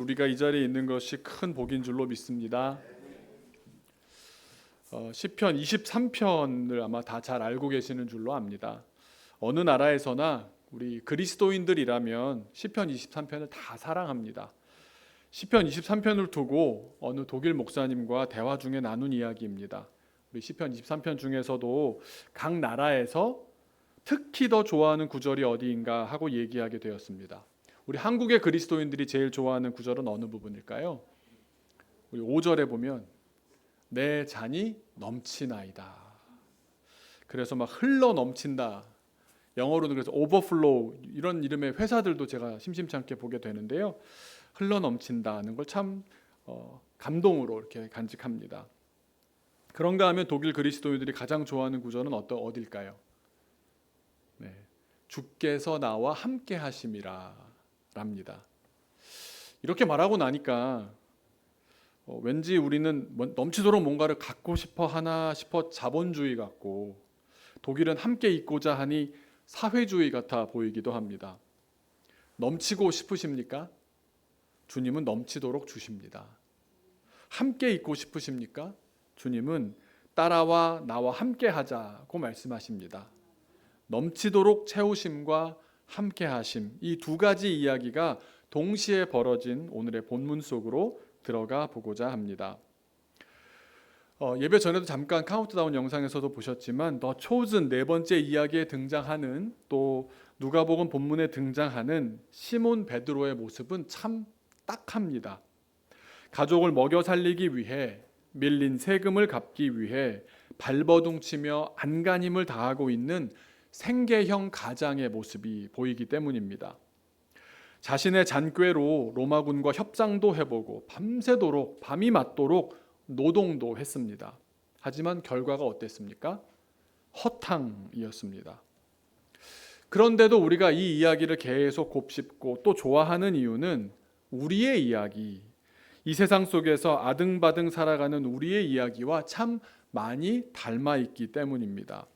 우리가 이 자리에 있는 것이 큰 복인 줄로 믿습니다. 시편 23편을 아마 다 잘 알고 계시는 줄로 압니다. 어느 나라에서나 우리 그리스도인들이라면 시편 23편을 다 사랑합니다. 시편 23편을 두고 어느 독일 목사님과 대화 중에 나눈 이야기입니다. 우리 시편 23편 중에서도 각 나라에서 특히 더 좋아하는 구절이 어디인가 하고 얘기하게 되었습니다. 우리 한국의 그리스도인들이 제일 좋아하는 구절은 어느 부분일까요? 우리 5절에 보면 내 잔이 넘치나이다. 그래서 막 흘러 넘친다. 영어로는 그래서 오버플로우 이런 이름의 회사들도 제가 심심찮게 보게 되는데요. 흘러 넘친다는 걸 참 감동으로 이렇게 간직합니다. 그런가 하면 독일 그리스도인들이 가장 좋아하는 구절은 어딜까요? 네, 주께서 나와 함께 하심이라 랍니다. 이렇게 말하고 나니까 왠지 우리는 넘치도록 뭔가를 갖고 싶어 하나 싶어 자본주의 같고, 독일은 함께 있고자 하니 사회주의 같아 보이기도 합니다. 넘치고 싶으십니까? 주님은 넘치도록 주십니다. 함께 있고 싶으십니까? 주님은 따라와 나와 함께 하자고 말씀하십니다. 넘치도록 채우심과 함께 하심, 이 두 가지 이야기가 동시에 벌어진 오늘의 본문 속으로 들어가 보고자 합니다. 예배 전에도 잠깐 카운트다운 영상에서도 보셨지만 더 초즌 네 번째 이야기에 등장하는, 또 누가복음 본문에 등장하는 시몬 베드로의 모습은 참 딱합니다. 가족을 먹여 살리기 위해, 밀린 세금을 갚기 위해 발버둥치며 안간힘을 다하고 있는 생계형 가장의 모습이 보이기 때문입니다. 자신의 잔꾀로 로마군과 협상도 해보고 밤새도록, 밤이 맞도록 노동도 했습니다. 하지만 결과가 어땠습니까? 허탕이었습니다. 그런데도 우리가 이 이야기를 계속 곱씹고 또 좋아하는 이유는 우리의 이야기, 이 세상 속에서 아등바등 살아가는 우리의 이야기와 참 많이 닮아 있기 때문입니다.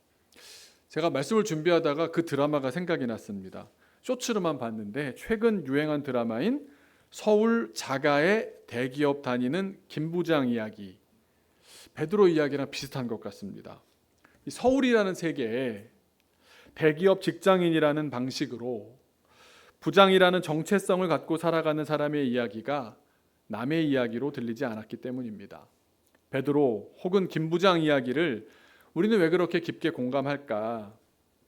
제가 말씀을 준비하다가 그 드라마가 생각이 났습니다. 쇼츠로만 봤는데 최근 유행한 드라마인 서울 자가의 대기업 다니는 김부장 이야기, 베드로 이야기랑 비슷한 것 같습니다. 이 서울이라는 세계에 대기업 직장인이라는 방식으로 부장이라는 정체성을 갖고 살아가는 사람의 이야기가 남의 이야기로 들리지 않았기 때문입니다. 베드로 혹은 김부장 이야기를 우리는 왜 그렇게 깊게 공감할까?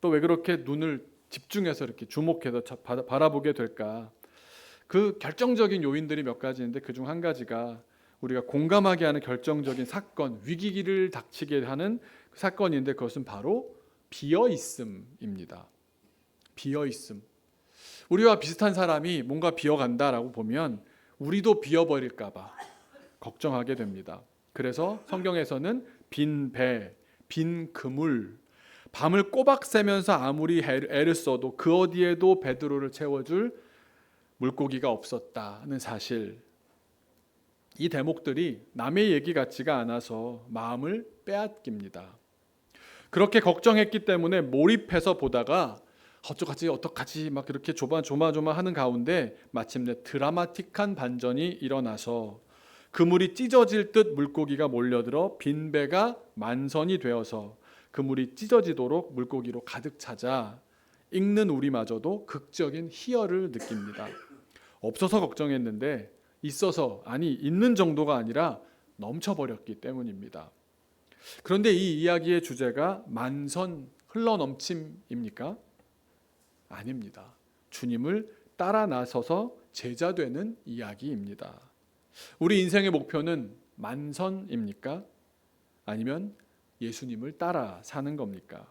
또 왜 그렇게 눈을 집중해서 이렇게 주목해서 바라보게 될까? 그 결정적인 요인들이 몇 가지인데 그중 한 가지가 우리가 공감하게 하는 결정적인 사건, 위기를 닥치게 하는 그 사건인데 그것은 바로 비어있음입니다. 비어있음. 우리와 비슷한 사람이 뭔가 비어간다라고 보면 우리도 비어버릴까 봐 걱정하게 됩니다. 그래서 성경에서는 빈 배, 빈 그물, 밤을 꼬박 새면서 아무리 애를 써도 그 어디에도 베드로를 채워줄 물고기가 없었다는 사실, 이 대목들이 남의 얘기 같지가 않아서 마음을 빼앗깁니다. 그렇게 걱정했기 때문에 몰입해서 보다가 어떡하지 막 이렇게 조마조마하는 가운데 마침내 드라마틱한 반전이 일어나서 그물이 찢어질 듯 물고기가 몰려들어 빈 배가 만선이 되어서 그물이 찢어지도록 물고기로 가득 차자 읽는 우리마저도 극적인 희열을 느낍니다. 없어서 걱정했는데 있어서, 아니 있는 정도가 아니라 넘쳐버렸기 때문입니다. 그런데 이 이야기의 주제가 만선, 흘러넘침입니까? 아닙니다. 주님을 따라 나서서 제자 되는 이야기입니다. 우리 인생의 목표는 만선입니까? 아니면 예수님을 따라 사는 겁니까?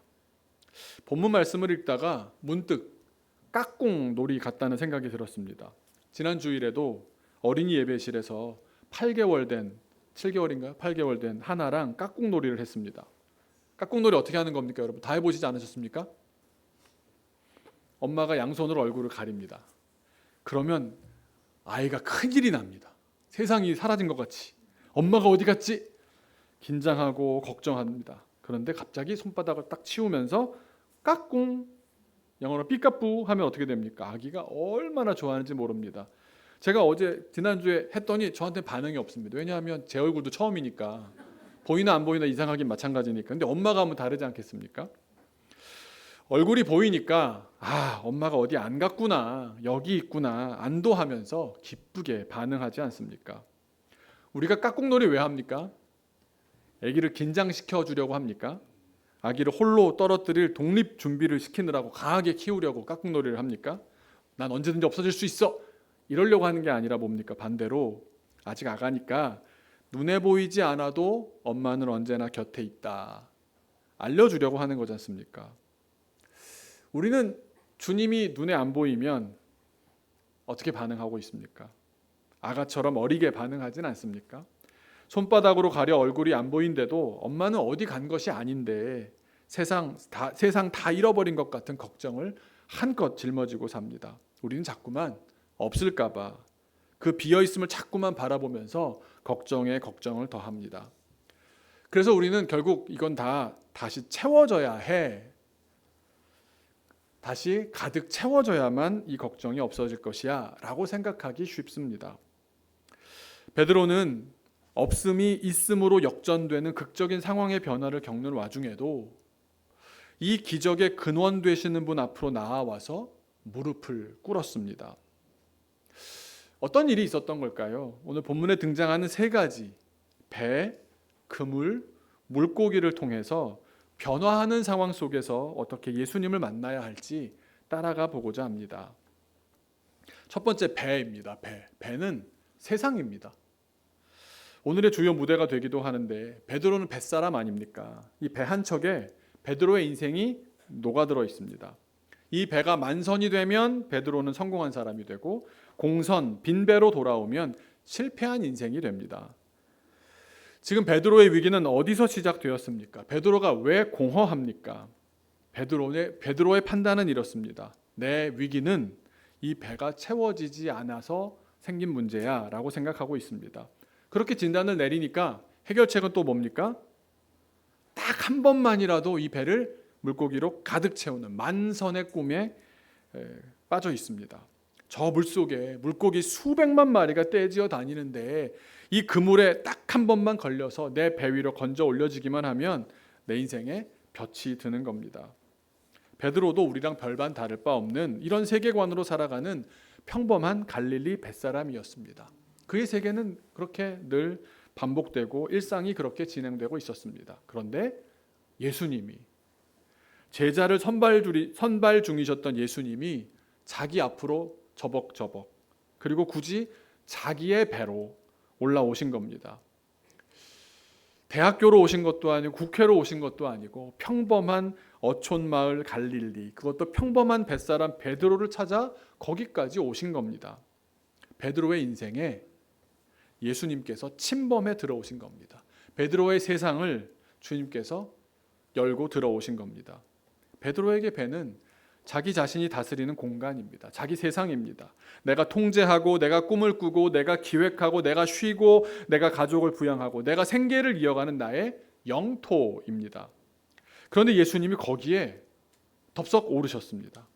본문 말씀을 읽다가 문득 깍꿍놀이 같다는 생각이 들었습니다. 지난 주일에도 어린이 예배실에서 8개월 된 7개월인가요? 8개월 된 하나랑 깍꿍놀이를 했습니다. 깍꿍놀이 어떻게 하는 겁니까, 여러분? 다 해보시지 않으셨습니까? 엄마가 양손으로 얼굴을 가립니다. 그러면 아이가 큰일이 납니다. 세상이 사라진 것 같이. 엄마가 어디 갔지? 긴장하고 걱정합니다. 그런데 갑자기 손바닥을 딱 치우면서 까꿍, 영어로 삐까뿌 하면 어떻게 됩니까? 아기가 얼마나 좋아하는지 모릅니다. 제가 지난주에 했더니 저한테 반응이 없습니다. 왜냐하면 제 얼굴도 처음이니까 보이나 안 보이나 이상하긴 마찬가지니까. 근데 엄마가 하면 다르지 않겠습니까? 얼굴이 보이니까 엄마가 어디 안 갔구나, 여기 있구나, 안도하면서 기쁘게 반응하지 않습니까? 우리가 깍꿍놀이 왜 합니까? 아기를 긴장시켜 주려고 합니까? 아기를 홀로 떨어뜨릴 독립 준비를 시키느라고 강하게 키우려고 깍꿍놀이를 합니까? 난 언제든지 없어질 수 있어, 이러려고 하는 게 아니라 뭡니까? 반대로 아직 아가니까 눈에 보이지 않아도 엄마는 언제나 곁에 있다, 알려주려고 하는 거지 않습니까? 우리는 주님이 눈에 안 보이면 어떻게 반응하고 있습니까? 아가처럼 어리게 반응하진 않습니까? 손바닥으로 가려 얼굴이 안 보인데도 엄마는 어디 간 것이 아닌데 세상 다 잃어버린 것 같은 걱정을 한껏 짊어지고 삽니다. 우리는 자꾸만 없을까 봐 그 비어있음을 자꾸만 바라보면서 걱정에 걱정을 더합니다. 그래서 우리는 결국 이건 다 다시 채워져야 해, 다시 가득 채워져야만 이 걱정이 없어질 것이야 라고 생각하기 쉽습니다. 베드로는 없음이 있음으로 역전되는 극적인 상황의 변화를 겪는 와중에도 이 기적의 근원 되시는 분 앞으로 나아와서 무릎을 꿇었습니다. 어떤 일이 있었던 걸까요? 오늘 본문에 등장하는 세 가지, 배, 그물, 물고기를 통해서 변화하는 상황 속에서 어떻게 예수님을 만나야 할지 따라가 보고자 합니다. 첫 번째, 배입니다. 배는 세상입니다. 오늘의 주요 무대가 되기도 하는데 베드로는 뱃사람 아닙니까? 이 배 한 척에 베드로의 인생이 녹아들어 있습니다. 이 배가 만선이 되면 베드로는 성공한 사람이 되고, 공선, 빈배로 돌아오면 실패한 인생이 됩니다. 지금 베드로의 위기는 어디서 시작되었습니까? 베드로가 왜 공허합니까? 베드로의 판단은 이렇습니다. 내 위기는 이 배가 채워지지 않아서 생긴 문제야 라고 생각하고 있습니다. 그렇게 진단을 내리니까 해결책은 또 뭡니까? 딱 한 번만이라도 이 배를 물고기로 가득 채우는 만선의 꿈에 빠져 있습니다. 저 물속에 물고기 수백만 마리가 떼지어 다니는데 이 그물에 딱 한 번만 걸려서 내 배 위로 건져 올려지기만 하면 내 인생에 볕이 드는 겁니다. 베드로도 우리랑 별반 다를 바 없는 이런 세계관으로 살아가는 평범한 갈릴리 뱃사람이었습니다. 그의 세계는 그렇게 늘 반복되고 일상이 그렇게 진행되고 있었습니다. 그런데 예수님이, 제자를 선발 중이셨던 예수님이 자기 앞으로 저벅저벅, 그리고 굳이 자기의 배로 올라오신 겁니다. 대학교로 오신 것도 아니고 국회로 오신 것도 아니고 평범한 어촌마을 갈릴리, 그것도 평범한 뱃사람 베드로를 찾아 거기까지 오신 겁니다. 베드로의 인생에 예수님께서 침범해 들어오신 겁니다. 베드로의 세상을 주님께서 열고 들어오신 겁니다. 베드로에게 배는 자기 자신이 다스리는 공간입니다. 자기 세상입니다. 내가 통제하고, 내가 꿈을 꾸고, 내가 기획하고, 내가 쉬고, 내가 가족을 부양하고, 내가 생계를 이어가는 나의 영토입니다. 그런데 예수님이 거기에 덥석 오르셨습니다.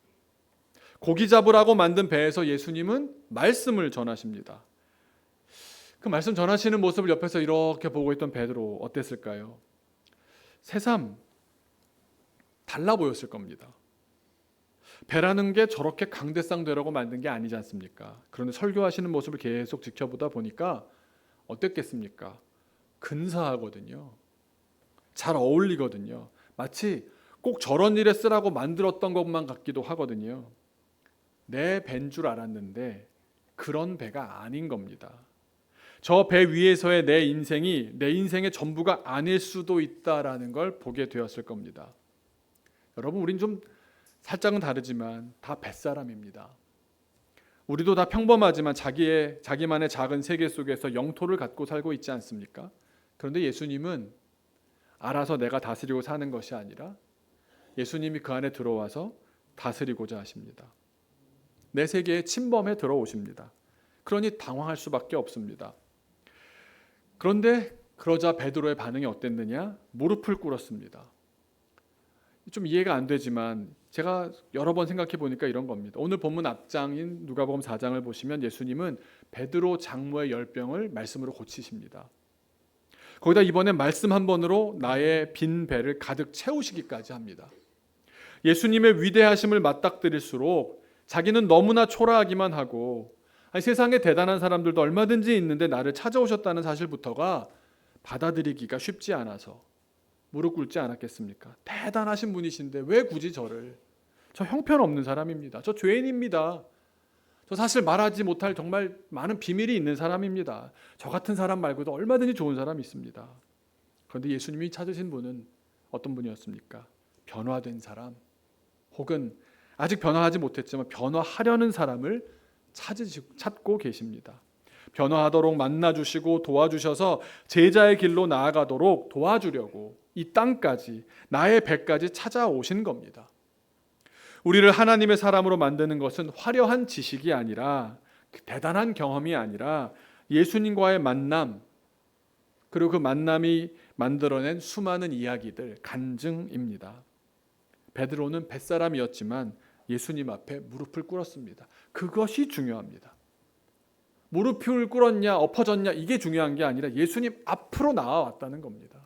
고기 잡으라고 만든 배에서 예수님은 말씀을 전하십니다. 그 말씀 전하시는 모습을 옆에서 이렇게 보고 있던 베드로 어땠을까요? 새삼 달라 보였을 겁니다. 배라는 게 저렇게 강대상 되라고 만든 게 아니지 않습니까? 그런데 설교하시는 모습을 계속 지켜보다 보니까 어땠겠습니까? 근사하거든요. 잘 어울리거든요. 마치 꼭 저런 일에 쓰라고 만들었던 것만 같기도 하거든요. 내 배인 줄 알았는데 그런 배가 아닌 겁니다. 저 배 위에서의 내 인생이 내 인생의 전부가 아닐 수도 있다라는 걸 보게 되었을 겁니다. 여러분, 우린 좀 살짝은 다르지만 다 뱃사람입니다. 우리도 다 평범하지만 자기만의 작은 세계 속에서 영토를 갖고 살고 있지 않습니까? 그런데 예수님은 알아서 내가 다스리고 사는 것이 아니라 예수님이 그 안에 들어와서 다스리고자 하십니다. 내 세계에 침범해 들어오십니다. 그러니 당황할 수밖에 없습니다. 그런데 그러자 베드로의 반응이 어땠느냐? 무릎을 꿇었습니다. 좀 이해가 안 되지만 제가 여러 번 생각해 보니까 이런 겁니다. 오늘 본문 앞장인 누가복음 4장을 보시면 예수님은 베드로 장모의 열병을 말씀으로 고치십니다. 거기다 이번엔 말씀 한 번으로 나의 빈 배를 가득 채우시기까지 합니다. 예수님의 위대하심을 맞닥뜨릴수록 자기는 너무나 초라하기만 하고, 아니, 세상에 대단한 사람들도 얼마든지 있는데 나를 찾아오셨다는 사실부터가 받아들이기가 쉽지 않아서 무릎 꿇지 않았겠습니까? 대단하신 분이신데 왜 굳이 저를? 저 형편없는 사람입니다. 저 죄인입니다. 저 사실 말하지 못할 정말 많은 비밀이 있는 사람입니다. 저 같은 사람 말고도 얼마든지 좋은 사람이 있습니다. 그런데 예수님이 찾으신 분은 어떤 분이었습니까? 변화된 사람, 혹은 아직 변화하지 못했지만 변화하려는 사람을 찾고 계십니다. 변화하도록 만나주시고 도와주셔서 제자의 길로 나아가도록 도와주려고 이 땅까지, 나의 배까지 찾아오신 겁니다. 우리를 하나님의 사람으로 만드는 것은 화려한 지식이 아니라, 대단한 경험이 아니라 예수님과의 만남, 그리고 그 만남이 만들어낸 수많은 이야기들, 간증입니다. 베드로는 뱃사람이었지만 예수님 앞에 무릎을 꿇었습니다. 그것이 중요합니다. 무릎을 꿇었냐 엎어졌냐 이게 중요한 게 아니라 예수님 앞으로 나와왔다는 겁니다.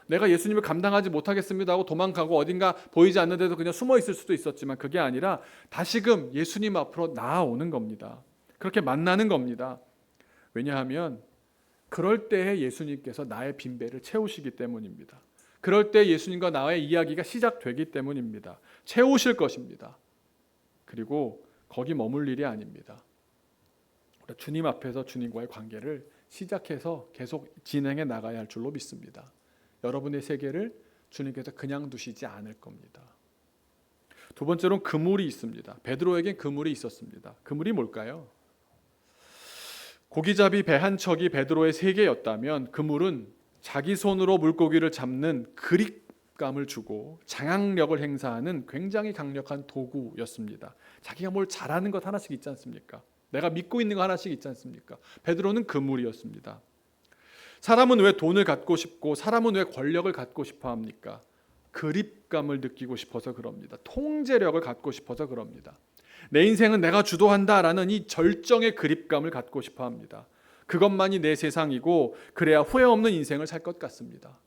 내가 예수님을 감당하지 못하겠습니다 하고 도망가고 어딘가 보이지 않는 데도 그냥 숨어 있을 수도 있었지만 그게 아니라 다시금 예수님 앞으로 나아오는 겁니다. 그렇게 만나는 겁니다. 왜냐하면 그럴 때에 예수님께서 나의 빈배를 채우시기 때문입니다. 그럴 때 예수님과 나의 이야기가 시작되기 때문입니다. 채우실 것입니다. 그리고 거기 머물 일이 아닙니다. 주님 앞에서 주님과의 관계를 시작해서 계속 진행해 나가야 할 줄로 믿습니다. 여러분의 세계를 주님께서 그냥 두시지 않을 겁니다. 두 번째로는 그물이 있습니다. 베드로에겐 그물이 있었습니다. 그물이 뭘까요? 고기잡이 배 한 척이 베드로의 세계였다면 그물은 자기 손으로 물고기를 잡는 그립감을 주고 장악력을 행사하는 굉장히 강력한 도구였습니다. 자기가 뭘 잘하는 것 하나씩 있지 않습니까? 내가 믿고 있는 거 하나씩 있지 않습니까? 베드로는 그물이었습니다. 사람은 왜 돈을 갖고 싶고 사람은 왜 권력을 갖고 싶어 합니까? 그립감을 느끼고 싶어서 그럽니다. 통제력을 갖고 싶어서 그럽니다. 내 인생은 내가 주도한다라는 이 절정의 그립감을 갖고 싶어 합니다. 그것만이 내 세상이고 그래야 후회 없는 인생을 살 것 같습니다.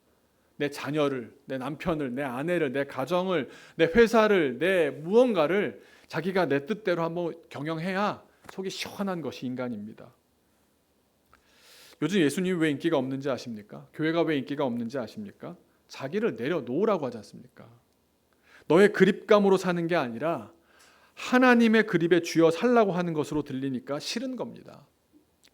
내 자녀를, 내 남편을, 내 아내를, 내 가정을, 내 회사를, 내 무언가를 자기가 내 뜻대로 한번 경영해야 속이 시원한 것이 인간입니다. 요즘 예수님이 왜 인기가 없는지 아십니까? 교회가 왜 인기가 없는지 아십니까? 자기를 내려놓으라고 하지 않습니까? 너의 그립감으로 사는 게 아니라 하나님의 그립에 쥐어 살라고 하는 것으로 들리니까 싫은 겁니다.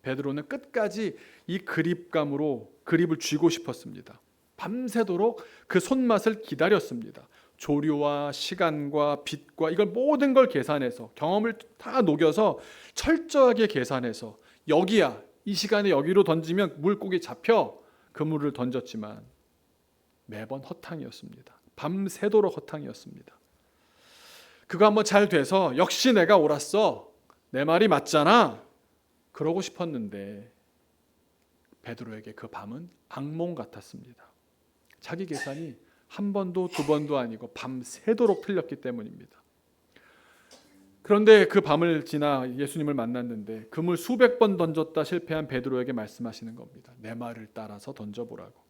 베드로는 끝까지 이 그립감으로 그립을 쥐고 싶었습니다. 밤새도록 그 손맛을 기다렸습니다. 조류와 시간과 빛과 이걸 모든 걸 계산해서 경험을 다 녹여서 철저하게 계산해서 여기야, 이 시간에 여기로 던지면 물고기 잡혀 그물을 던졌지만 매번 허탕이었습니다. 밤새도록 허탕이었습니다. 그거 한번 잘 돼서 역시 내가 옳았어, 내 말이 맞잖아 그러고 싶었는데 베드로에게 그 밤은 악몽 같았습니다. 자기 계산이 한 번도 두 번도 아니고 밤새도록 틀렸기 때문입니다. 그런데 그 밤을 지나 예수님을 만났는데 그물 수백 번 던졌다 실패한 베드로에게 말씀하시는 겁니다. 내 말을 따라서 던져보라고.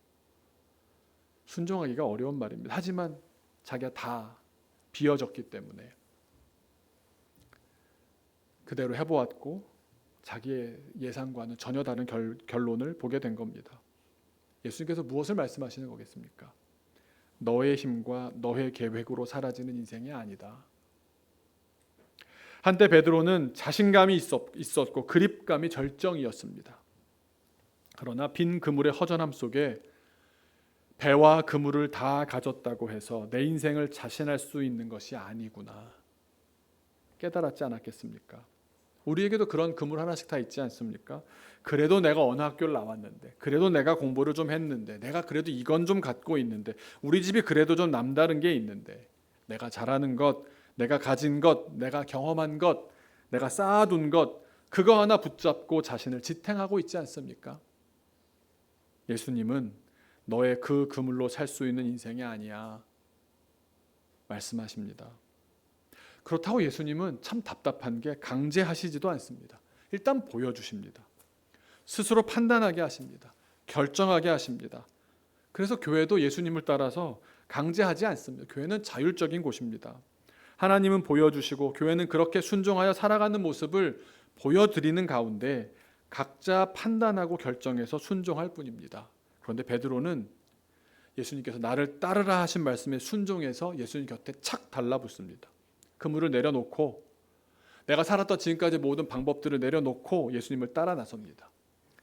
순종하기가 어려운 말입니다. 하지만 자기가 다 비워졌기 때문에 그대로 해보았고 자기의 예상과는 전혀 다른 결론을 보게 된 겁니다. 예수님께서 무엇을 말씀하시는 거겠습니까? 너의 힘과 너의 계획으로 사라지는 인생이 아니다. 한때 베드로는 자신감이 있었고 그립감이 절정이었습니다. 그러나 빈 그물의 허전함 속에 배와 그물을 다 가졌다고 해서 내 인생을 자신할 수 있는 것이 아니구나 깨달았지 않았겠습니까? 우리에게도 그런 그물 하나씩 다 있지 않습니까? 그래도 내가 어느 학교를 나왔는데, 그래도 내가 공부를 좀 했는데, 내가 그래도 이건 좀 갖고 있는데, 우리 집이 그래도 좀 남다른 게 있는데, 내가 잘하는 것, 내가 가진 것, 내가 경험한 것, 내가 쌓아둔 것, 그거 하나 붙잡고 자신을 지탱하고 있지 않습니까? 예수님은 너의 그 그물로 살 수 있는 인생이 아니야. 말씀하십니다. 그렇다고 예수님은 참 답답한 게 강제하시지도 않습니다. 일단 보여주십니다. 스스로 판단하게 하십니다. 결정하게 하십니다. 그래서 교회도 예수님을 따라서 강제하지 않습니다. 교회는 자율적인 곳입니다. 하나님은 보여주시고 교회는 그렇게 순종하여 살아가는 모습을 보여드리는 가운데 각자 판단하고 결정해서 순종할 뿐입니다. 그런데 베드로는 예수님께서 나를 따르라 하신 말씀에 순종해서 예수님 곁에 착 달라붙습니다. 그물을 내려놓고 내가 살았던 지금까지 모든 방법들을 내려놓고 예수님을 따라 나섭니다.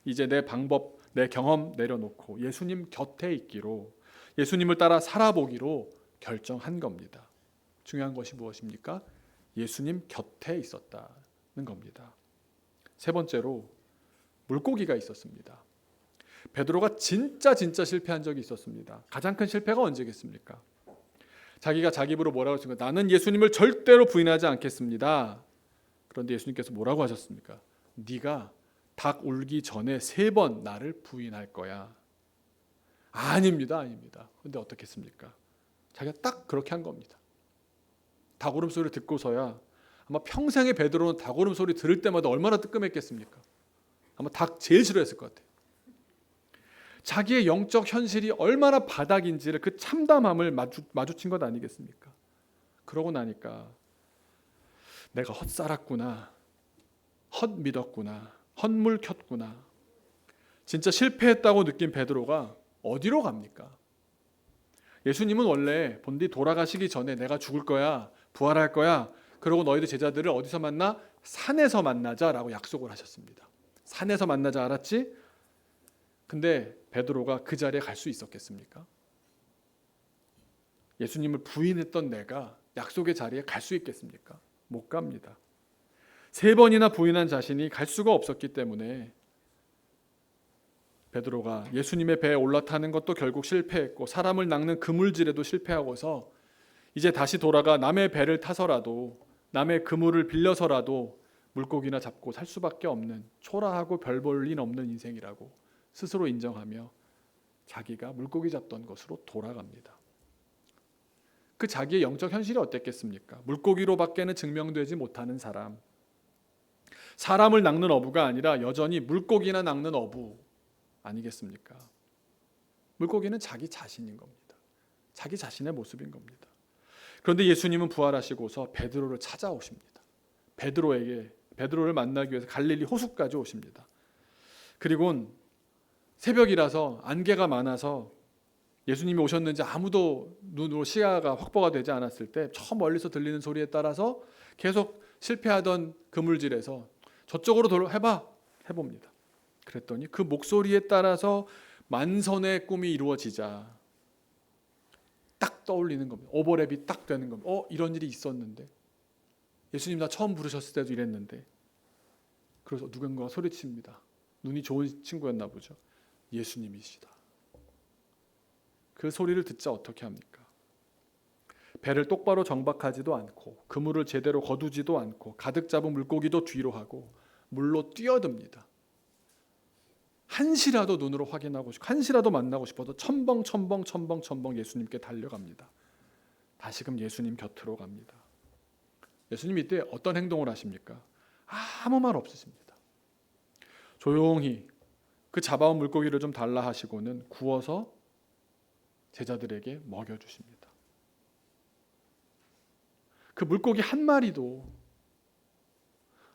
이제 내 방법, 내 경험 내려놓고 예수님 곁에 있기로, 예수님을 따라 살아보기로 결정한 겁니다. 중요한 것이 무엇입니까? 예수님 곁에 있었다는 겁니다. 세 번째로 물고기가 있었습니다. 베드로가 진짜 실패한 적이 있었습니다. 가장 큰 실패가 언제겠습니까? 자기가 자기 입으로 뭐라고 했습니까? 나는 예수님을 절대로 부인하지 않겠습니다. 그런데 예수님께서 뭐라고 하셨습니까? 네가 닭 울기 전에 3번 나를 부인할 거야. 아닙니다. 그런데 어떻게 했습니까? 자기가 딱 그렇게 한 겁니다. 닭 울음소리 듣고서야 아마 평생에 베드로는 닭 울음소리 들을 때마다 얼마나 뜨끔했겠습니까? 아마 닭 제일 싫어했을 것 같아요. 자기의 영적 현실이 얼마나 바닥인지를 그 참담함을 마주친 것 아니겠습니까? 그러고 나니까 내가 헛살았구나, 헛믿었구나, 헛물켰구나. 진짜 실패했다고 느낀 베드로가 어디로 갑니까? 예수님은 원래 본디 돌아가시기 전에 내가 죽을 거야, 부활할 거야, 그러고 너희들 제자들을 어디서 만나? 산에서 만나자라고 약속을 하셨습니다. 산에서 만나자, 알았지? 근데 베드로가 그 자리에 갈 수 있었겠습니까? 예수님을 부인했던 내가 약속의 자리에 갈 수 있겠습니까? 못 갑니다. 3번이나 부인한 자신이 갈 수가 없었기 때문에 베드로가 예수님의 배에 올라타는 것도 결국 실패했고 사람을 낚는 그물질에도 실패하고서 이제 다시 돌아가 남의 배를 타서라도 남의 그물을 빌려서라도 물고기나 잡고 살 수밖에 없는 초라하고 별 볼 일 없는 인생이라고 스스로 인정하며 자기가 물고기 잡던 것으로 돌아갑니다. 그 자기의 영적 현실이 어땠겠습니까? 물고기로밖에는 증명되지 못하는 사람, 사람을 낚는 어부가 아니라 여전히 물고기나 낚는 어부 아니겠습니까? 물고기는 자기 자신인 겁니다. 자기 자신의 모습인 겁니다. 그런데 예수님은 부활하시고서 베드로를 찾아오십니다. 베드로를 만나기 위해서 갈릴리 호수까지 오십니다. 그리고는 새벽이라서 안개가 많아서 예수님이 오셨는지 아무도 눈으로 시야가 확보가 되지 않았을 때 저 멀리서 들리는 소리에 따라서 계속 실패하던 그물질에서 저쪽으로 해봅니다. 그랬더니 그 목소리에 따라서 만선의 꿈이 이루어지자 딱 떠올리는 겁니다. 오버랩이 딱 되는 겁니다. 이런 일이 있었는데 예수님 나 처음 부르셨을 때도 이랬는데. 그래서 누군가가 소리칩니다. 눈이 좋은 친구였나 보죠. 예수님이시다. 그 소리를 듣자 어떻게 합니까? 배를 똑바로 정박하지도 않고 그물을 제대로 거두지도 않고 가득 잡은 물고기도 뒤로 하고 물로 뛰어듭니다. 한시라도 눈으로 확인하고 싶고 한시라도 만나고 싶어서 첨벙 예수님께 달려갑니다. 다시금 예수님 곁으로 갑니다. 예수님 이때 어떤 행동을 하십니까? 아무 말 없으십니다. 조용히 그 잡아온 물고기를 좀 달라 하시고는 구워서 제자들에게 먹여주십니다. 그 물고기 한 마리도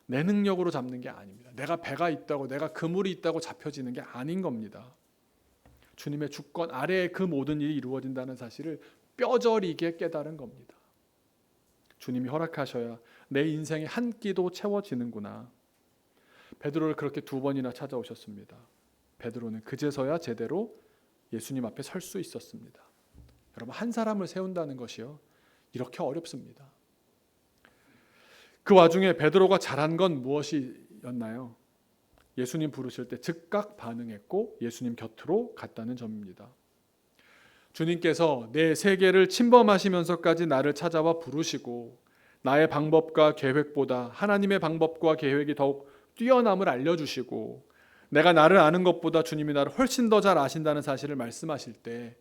내 능력으로 잡는 게 아닙니다. 내가 배가 있다고 내가 그물이 있다고 잡혀지는 게 아닌 겁니다. 주님의 주권 아래에 그 모든 일이 이루어진다는 사실을 뼈저리게 깨달은 겁니다. 주님이 허락하셔야 내 인생의 한 끼도 채워지는구나. 베드로를 그렇게 2번이나 찾아오셨습니다. 베드로는 그제서야 제대로 예수님 앞에 설 수 있었습니다. 여러분, 한 사람을 세운다는 것이요 이렇게 어렵습니다. 그 와중에 베드로가 잘한 건 무엇이었나요? 예수님 부르실 때 즉각 반응했고 예수님 곁으로 갔다는 점입니다. 주님께서 내 세계를 침범하시면서까지 나를 찾아와 부르시고 나의 방법과 계획보다 하나님의 방법과 계획이 더욱 뛰어남을 알려주시고 내가 나를 아는 것보다 주님이 나를 훨씬 더 잘 아신다는 사실을 말씀하실 때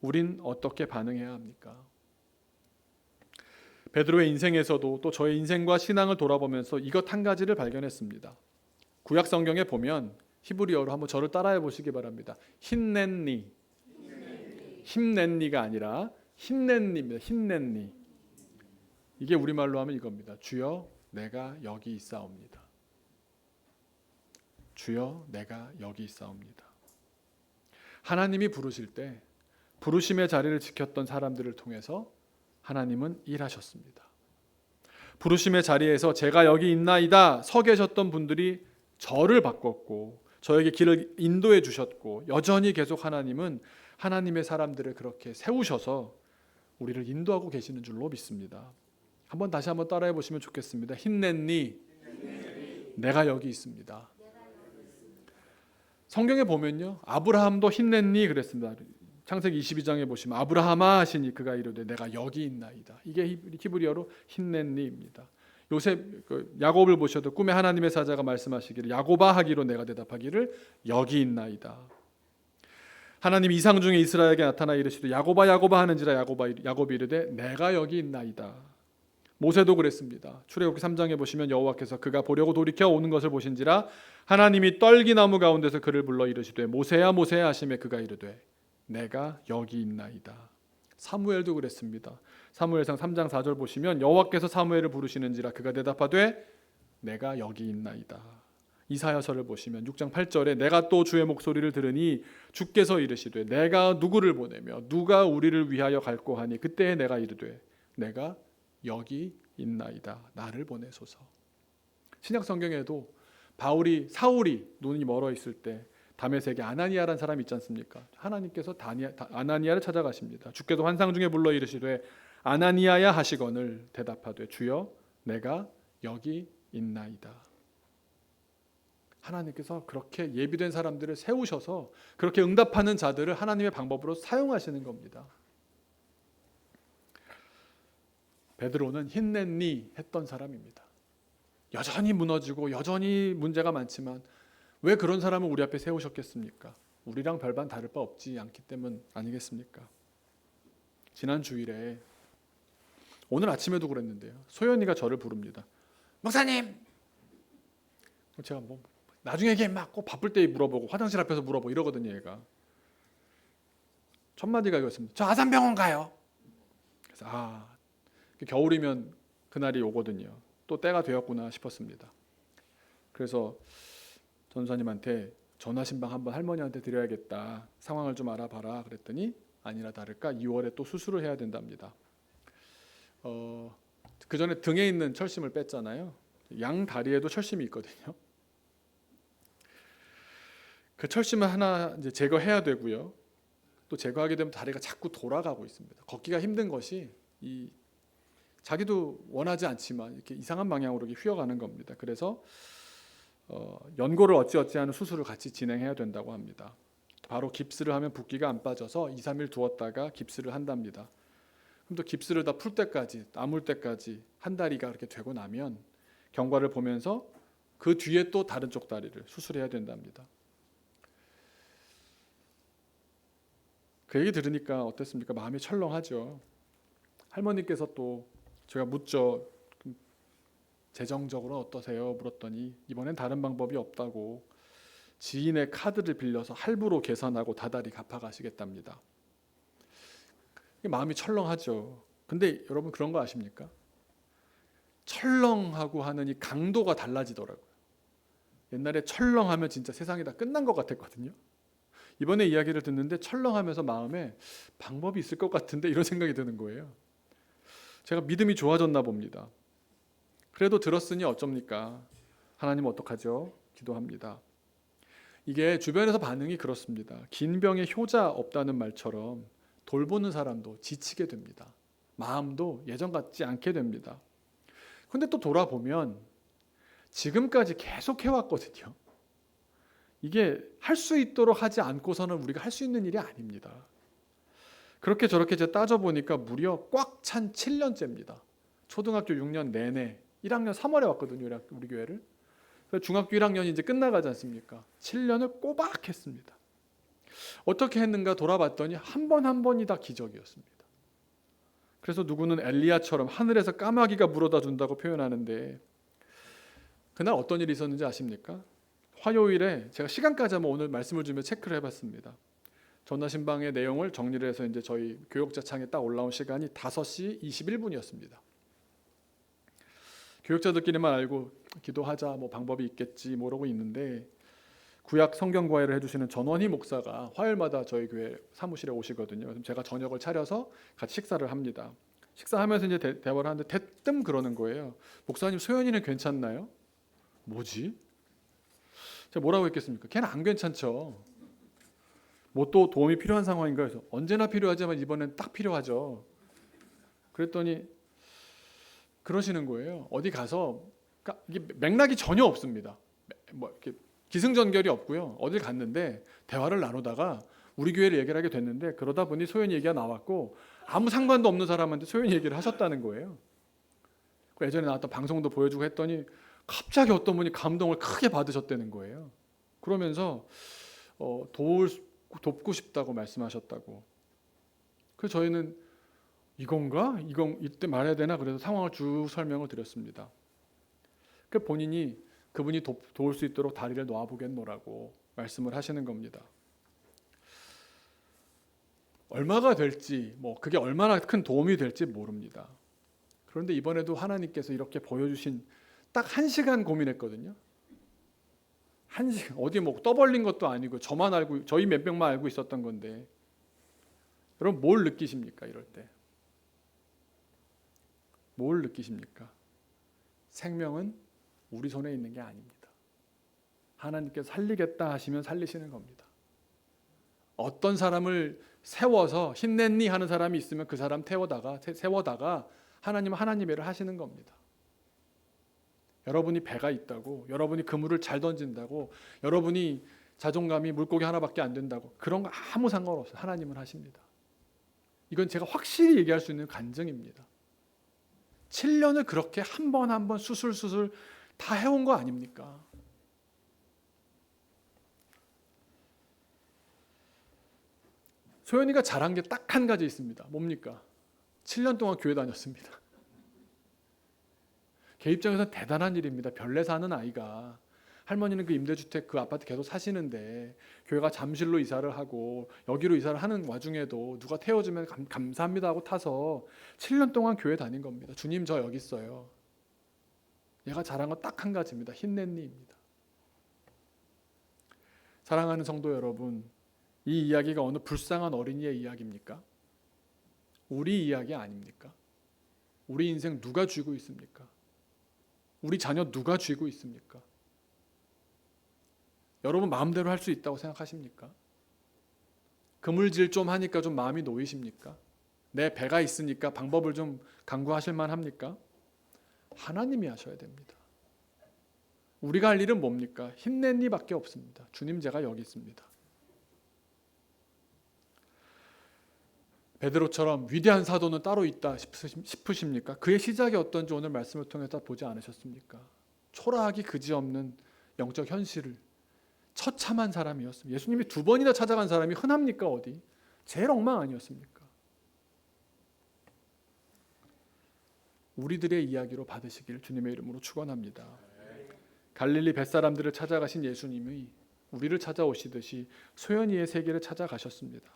우린 어떻게 반응해야 합니까? 베드로의 인생에서도 또 저의 인생과 신앙을 돌아보면서 이것 한 가지를 발견했습니다. 구약 성경에 보면 히브리어로 한번 저를 따라해 보시기 바랍니다. 힘낸니. 힘낸니가 아니라 힘낸니입니다. 힘낸니. 이게 우리말로 하면 이겁니다. 주여 내가 여기 있사옵니다. 주여 내가 여기 있사옵니다. 하나님이 부르실 때 부르심의 자리를 지켰던 사람들을 통해서 하나님은 일하셨습니다. 부르심의 자리에서 제가 여기 있나이다 서 계셨던 분들이 저를 바꿨고 저에게 길을 인도해 주셨고 여전히 계속 하나님은 하나님의 사람들을 그렇게 세우셔서 우리를 인도하고 계시는 줄로 믿습니다. 다시 한번 따라해 보시면 좋겠습니다. 힘냈니? 내가 여기 있습니다. 성경에 보면요, 아브라함도 힘냈니 그랬습니다. 창세기 22장에 보시면 아브라함아 하시니 그가 이르되 내가 여기 있나이다. 이게 히브리어로 힘냈니입니다. 요셉 야곱을 보셔도 꿈에 하나님의 사자가 말씀하시기를 야곱아 하기로 내가 대답하기를 여기 있나이다. 하나님 이상 중에 이스라엘에게 나타나 이르시되 야곱아 야곱아 하는지라 야곱이 이르되 내가 여기 있나이다. 모세도 그랬습니다. 출애굽기 3장에 보시면 여호와께서 그가 보려고 돌이켜 오는 것을 보신지라 하나님이 떨기나무 가운데서 그를 불러 이르시되 모세야 모세야 하시매 그가 이르되 내가 여기 있나이다. 사무엘도 그랬습니다. 사무엘상 3장 4절 보시면 여호와께서 사무엘을 부르시는지라 그가 대답하되 내가 여기 있나이다. 이사야서를 보시면 6장 8절에 내가 또 주의 목소리를 들으니 주께서 이르시되 내가 누구를 보내며 누가 우리를 위하여 갈고 하니 그때에 내가 이르되 내가 여기 있나이다. 나를 보내소서. 신약 성경에도 사울이 눈이 멀어 있을 때 다메섹에 아나니아라는 사람이 있지 않습니까? 하나님께서 아나니아를 찾아가십니다. 주께서 환상 중에 불러 이르시되 아나니아야 하시거늘 대답하되 주여 내가 여기 있나이다. 하나님께서 그렇게 예비된 사람들을 세우셔서 그렇게 응답하는 자들을 하나님의 방법으로 사용하시는 겁니다. 베드로는 힘냈니 했던 사람입니다. 여전히 무너지고 여전히 문제가 많지만 왜 그런 사람을 우리 앞에 세우셨겠습니까? 우리랑 별반 다를 바 없지 않기 때문 아니겠습니까? 지난 주일에 오늘 아침에도 그랬는데요. 소연이가 저를 부릅니다. 목사님! 제가 나중에 얘기해 막 꼭 바쁠 때 물어보고 화장실 앞에서 물어보고 이러거든요. 얘가. 첫 마디가 이거였습니다. 저 아산병원 가요. 그래서 겨울이면 그날이 오거든요. 또 때가 되었구나 싶었습니다. 그래서 전사님한테 전화 신방 한번 할머니한테 드려야겠다. 상황을 좀 알아봐라 그랬더니 아니라 다를까 2월에 또 수술을 해야 된답니다. 그 전에 등에 있는 철심을 뺐잖아요. 양 다리에도 철심이 있거든요. 그 철심을 하나 이제 제거해야 되고요. 또 제거하게 되면 다리가 자꾸 돌아가고 있습니다. 걷기가 힘든 것이 자기도 원하지 않지만 이렇게 이상한 방향으로 휘어가는 겁니다. 그래서 연고를 어찌어찌하는 수술을 같이 진행해야 된다고 합니다. 바로 깁스를 하면 붓기가 안 빠져서 2, 3일 두었다가 깁스를 한답니다. 그럼 또 깁스를 다 풀 때까지 아물 때까지 한 다리가 그렇게 되고 나면 경과를 보면서 그 뒤에 또 다른 쪽 다리를 수술해야 된답니다. 그 얘기 들으니까 어땠습니까? 마음이 철렁하죠. 할머니께서 또 제가 묻죠. 재정적으로 어떠세요? 물었더니 이번엔 다른 방법이 없다고 지인의 카드를 빌려서 할부로 계산하고 다달이 갚아가시겠답니다. 마음이 철렁하죠. 근데 여러분 그런 거 아십니까? 철렁하고 하는 이 강도가 달라지더라고요. 옛날에 철렁하면 진짜 세상이 다 끝난 것 같았거든요. 이번에 이야기를 듣는데 철렁하면서 마음에 방법이 있을 것 같은데 이런 생각이 드는 거예요. 제가 믿음이 좋아졌나 봅니다. 그래도 들었으니 어쩝니까? 하나님 어떡하죠? 기도합니다. 이게 주변에서 반응이 그렇습니다. 긴 병에 효자 없다는 말처럼 돌보는 사람도 지치게 됩니다. 마음도 예전 같지 않게 됩니다. 근데 또 돌아보면 지금까지 계속 해왔거든요. 이게 할 수 있도록 하지 않고서는 우리가 할 수 있는 일이 아닙니다. 그렇게 저렇게 제가 따져보니까 무려 꽉 찬 7년째입니다. 초등학교 6년 내내 1학년 3월에 왔거든요. 우리 교회를. 중학교 1학년이 이제 끝나가지 않습니까? 7년을 꼬박 했습니다. 어떻게 했는가 돌아봤더니 한 번 한 번이 다 기적이었습니다. 그래서 누구는 엘리야처럼 하늘에서 까마귀가 물어다 준다고 표현하는데, 그날 어떤 일이 있었는지 아십니까? 화요일에 제가 시간까지 한번 오늘 말씀을 주며 체크를 해봤습니다. 전화신방의 내용을 정리를 해서 이제 저희 교역자 창에 딱 올라온 시간이 5시 21분이었습니다. 교역자들끼리만 알고 기도하자, 뭐 방법이 있겠지 모르고 있는데, 구약 성경 과외를 해주시는 전원희 목사가 화요일마다 저희 교회 사무실에 오시거든요. 그럼 제가 저녁을 차려서 같이 식사를 합니다. 식사하면서 이제 대화를 하는데 대뜸 그러는 거예요. 목사님, 소연이는 괜찮나요? 뭐지? 제가 뭐라고 했겠습니까? 걔는 안 괜찮죠. 뭐 또 도움이 필요한 상황인가 해서 언제나 필요하지만 이번엔 딱 필요하죠. 그랬더니 그러시는 거예요. 어디 가서, 그러니까 이게 맥락이 전혀 없습니다. 뭐 이렇게 기승전결이 없고요. 어딜 갔는데 대화를 나누다가 우리 교회를 얘기를 하게 됐는데, 그러다 보니 소연이 얘기가 나왔고 아무 상관도 없는 사람한테 소연이 얘기를 하셨다는 거예요. 예전에 나왔던 방송도 보여주고 했더니 갑자기 어떤 분이 감동을 크게 받으셨다는 거예요. 그러면서 돕고 싶다고 말씀하셨다고. 그래서 저희는 이건가? 이때 말해야 되나? 그래서 상황을 쭉 설명을 드렸습니다. 그 본인이 그분이 도울 수 있도록 다리를 놓아보겠노라고 말씀을 하시는 겁니다. 얼마가 될지, 뭐 그게 얼마나 큰 도움이 될지 모릅니다. 그런데 이번에도 하나님께서 이렇게 보여주신 딱 1시간 고민했거든요. 1시간, 어디 뭐 떠벌린 것도 아니고 저만 알고, 저희 몇 명만 알고 있었던 건데, 여러분 뭘 느끼십니까? 이럴 때 뭘 느끼십니까? 생명은 우리 손에 있는 게 아닙니다. 하나님께서 살리겠다 하시면 살리시는 겁니다. 어떤 사람을 세워서 힘냈니 하는 사람이 있으면 그 사람 세워다가 하나님은 하나님 일을 하시는 겁니다. 여러분이 배가 있다고, 여러분이 그물을 잘 던진다고, 여러분이 자존감이 물고기 하나밖에 안 된다고, 그런 거 아무 상관없어요. 하나님은 하십니다. 이건 제가 확실히 얘기할 수 있는 간증입니다. 7년을 그렇게 한 번 한 번 수술 다 해온 거 아닙니까? 소연이가 잘한 게 딱 한 가지 있습니다. 뭡니까? 7년 동안 교회 다녔습니다. 걔 입장에서는 대단한 일입니다. 별내 사는 아이가, 할머니는 그 임대주택 그 아파트 계속 사시는데 교회가 잠실로 이사를 하고 여기로 이사를 하는 와중에도 누가 태워주면 감사합니다 하고 타서 7년 동안 교회 다닌 겁니다. 주님, 저 여기 있어요. 얘가 잘한 건 딱 한 가지입니다. 힘낸니입니다. 사랑하는 성도 여러분, 이 이야기가 어느 불쌍한 어린이의 이야기입니까? 우리 이야기 아닙니까? 우리 인생 누가 쥐고 있습니까? 우리 자녀 누가 쥐고 있습니까? 여러분 마음대로 할 수 있다고 생각하십니까? 그물질 좀 하니까 좀 마음이 놓이십니까? 내 배가 있으니까 방법을 좀 강구하실 만합니까? 하나님이 하셔야 됩니다. 우리가 할 일은 뭡니까? 힘낸 이밖에 없습니다. 주님, 제가 여기 있습니다. 베드로처럼 위대한 사도는 따로 있다 싶으십니까? 그의 시작이 어떤지 오늘 말씀을 통해서 보지 않으셨습니까? 초라하기 그지없는 영적 현실을 처참한 사람이었습니다. 예수님이 2번이나 찾아간 사람이 흔합니까? 어디? 제일 엉망 아니었습니까? 우리들의 이야기로 받으시길 주님의 이름으로 축원합니다. 갈릴리 뱃사람들을 찾아가신 예수님이 우리를 찾아오시듯이 소연이의 세계를 찾아가셨습니다.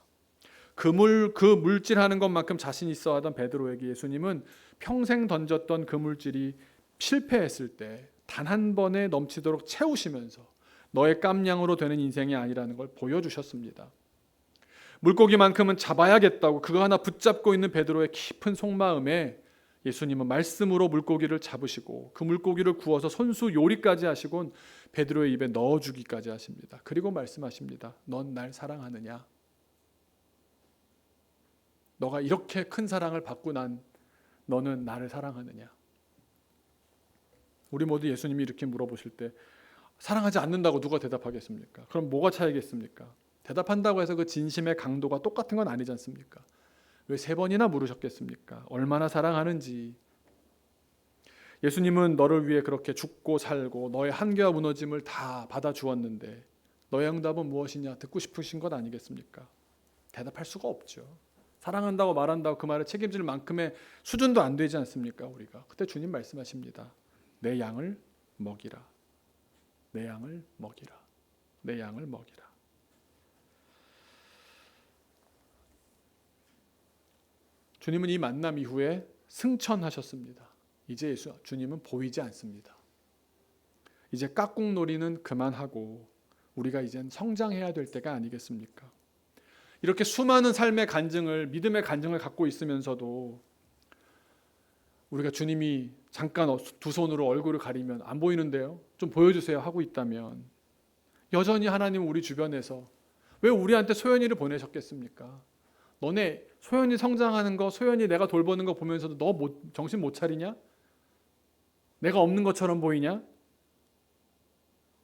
그 물질하는 것만큼 자신 있어 하던 베드로에게 예수님은 평생 던졌던 그 물질이 실패했을 때 단 한 번에 넘치도록 채우시면서 너의 깜냥으로 되는 인생이 아니라는 걸 보여주셨습니다. 물고기만큼은 잡아야겠다고 그거 하나 붙잡고 있는 베드로의 깊은 속마음에 예수님은 말씀으로 물고기를 잡으시고 그 물고기를 구워서 손수 요리까지 하시곤 베드로의 입에 넣어주기까지 하십니다. 그리고 말씀하십니다. 넌 날 사랑하느냐? 너가 이렇게 큰 사랑을 받고 난 너는 나를 사랑하느냐? 우리 모두 예수님이 이렇게 물어보실 때 사랑하지 않는다고 누가 대답하겠습니까? 그럼 뭐가 차이겠습니까? 대답한다고 해서 그 진심의 강도가 똑같은 건 아니지 않습니까? 왜 3번이나 물으셨겠습니까? 얼마나 사랑하는지. 예수님은 너를 위해 그렇게 죽고 살고 너의 한계와 무너짐을 다 받아주었는데 너의 응답은 무엇이냐? 듣고 싶으신 것 아니겠습니까? 대답할 수가 없죠. 사랑한다고 말한다고 그 말을 책임질 만큼의 수준도 안 되지 않습니까? 우리가 그때 주님 말씀하십니다. 내 양을 먹이라. 내 양을 먹이라. 내 양을 먹이라. 주님은 이 만남 이후에 승천하셨습니다. 이제 주님은 보이지 않습니다. 이제 깍꿍놀이는 그만하고 우리가 이젠 성장해야 될 때가 아니겠습니까? 이렇게 수많은 삶의 간증을, 믿음의 간증을 갖고 있으면서도 우리가 주님이 잠깐 두 손으로 얼굴을 가리면 안 보이는데요, 좀 보여주세요 하고 있다면 여전히 하나님은 우리 주변에서 왜 우리한테 소연이를 보내셨겠습니까? 너네 소연이 성장하는 거, 소연이 내가 돌보는 거 보면서도 너 정신 못 차리냐? 내가 없는 것처럼 보이냐?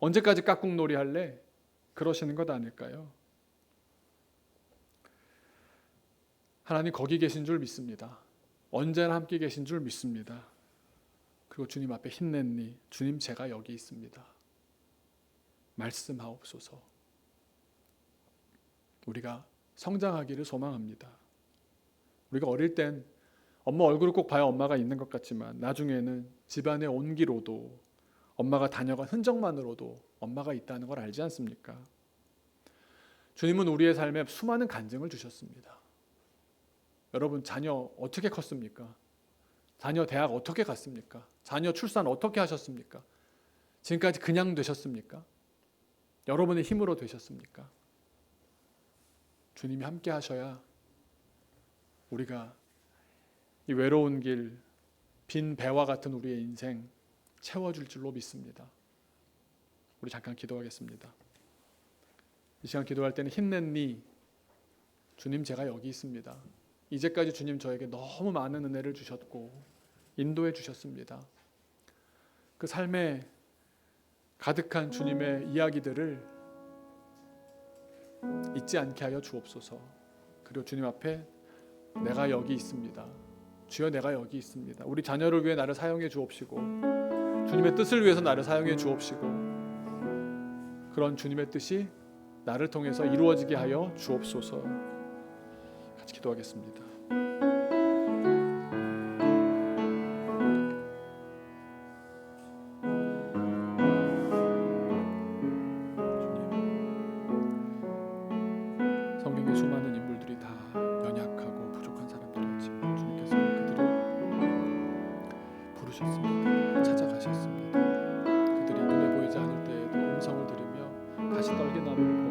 언제까지 깍꿍놀이 할래? 그러시는 것 아닐까요? 하나님 거기 계신 줄 믿습니다. 언제나 함께 계신 줄 믿습니다. 그리고 주님 앞에 힘냈니? 주님 제가 여기 있습니다. 말씀하옵소서. 우리가 성장하기를 소망합니다. 우리가 어릴 땐 엄마 얼굴을 꼭 봐야 엄마가 있는 것 같지만 나중에는 집안의 온기로도 엄마가 다녀간 흔적만으로도 엄마가 있다는 걸 알지 않습니까? 주님은 우리의 삶에 수많은 간증을 주셨습니다. 여러분 자녀 어떻게 컸습니까? 자녀 대학 어떻게 갔습니까? 자녀 출산 어떻게 하셨습니까? 지금까지 그냥 되셨습니까? 여러분의 힘으로 되셨습니까? 주님이 함께 하셔야 우리가 이 외로운 길, 빈 배와 같은 우리의 인생 채워줄 줄로 믿습니다. 우리 잠깐 기도하겠습니다. 이 시간 기도할 때는 힘냈니? 주님 제가 여기 있습니다. 이제까지 주님 저에게 너무 많은 은혜를 주셨고 인도해 주셨습니다. 그 삶에 가득한 주님의 이야기들을 잊지 않게 하여 주옵소서. 그리고 주님 앞에 내가 여기 있습니다. 주여 내가 여기 있습니다. 우리 자녀를 위해 나를 사용해 주옵시고 주님의 뜻을 위해서 나를 사용해 주옵시고 그런 주님의 뜻이 나를 통해서 이루어지게 하여 주옵소서. 같이 기도하겠습니다. 성경의 수많은 인물들이 다 연약하고 부족한 사람들이었지만 주님께서 그들을 부르셨습니다. 찾아가셨습니다. 그들이 눈에 보이지 않을 때에도 음성을 들으며 다시 떨게 나무를